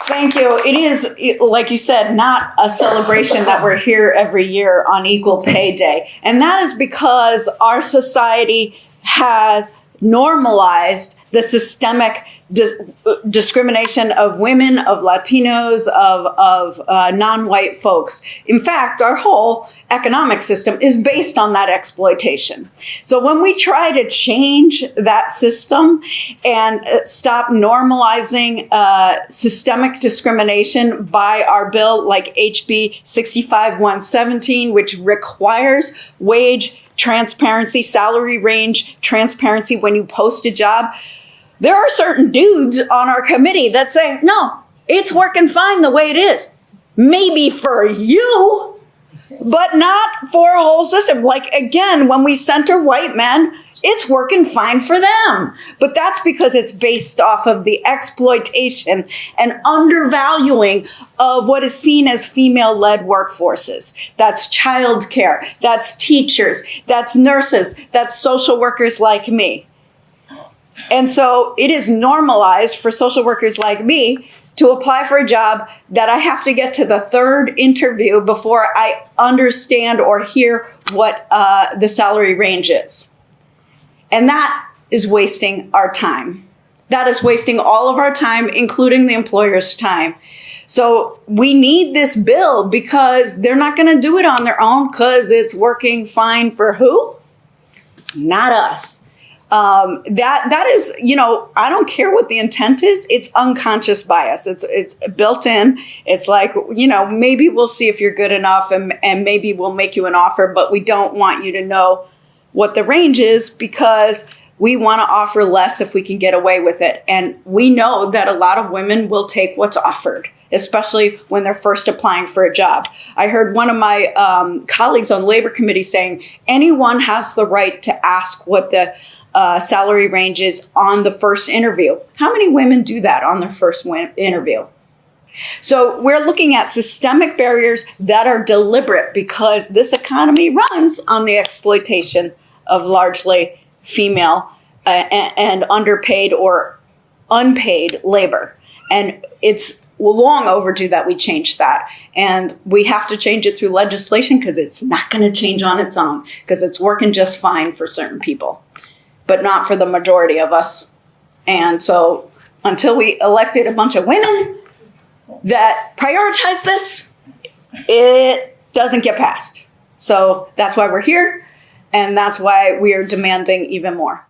Thank you. It is, like you said, not a celebration that we're here every year on Equal Pay Day. And that is because our society has normalized the systemic discrimination of women, of Latinos, of non-white folks. In fact, our whole economic system is based on that exploitation. So when we try to change that system and stop normalizing systemic discrimination by our bill like HB 65-117, which requires wage transparency, salary range transparency when you post a job, there are certain dudes on our committee that say, no, it's working fine the way it is. Maybe for you, but not for a whole system. Like, again, when we center white men, it's working fine for them. But that's because it's based off of the exploitation and undervaluing of what is seen as female-led workforces. That's childcare, that's teachers, that's nurses, that's social workers like me. And so it is normalized for social workers like me to apply for a job that I have to get to the third interview before I understand or hear what the salary range is. And that is wasting our time. That is wasting all of our time, including the employer's time. So we need this bill because they're not going to do it on their own because it's working fine for who? Not us. That is, I don't care what the intent is. It's unconscious bias. It's built in. It's like, maybe we'll see if you're good enough and maybe we'll make you an offer, but we don't want you to know what the range is because we want to offer less if we can get away with it. And we know that a lot of women will take what's offered, especially when they're first applying for a job. I heard one of my colleagues on Labor Committee saying anyone has the right to ask what the salary range is on the first interview. How many women do that on their first interview? So we're looking at systemic barriers that are deliberate because this economy runs on the exploitation of largely female and underpaid or unpaid labor. And it's long overdue that we change that. And we have to change it through legislation because it's not going to change on its own because it's working just fine for certain people, but not for the majority of us. And so until we elected a bunch of women that prioritize this, it doesn't get passed. So that's why we're here. And that's why we are demanding even more.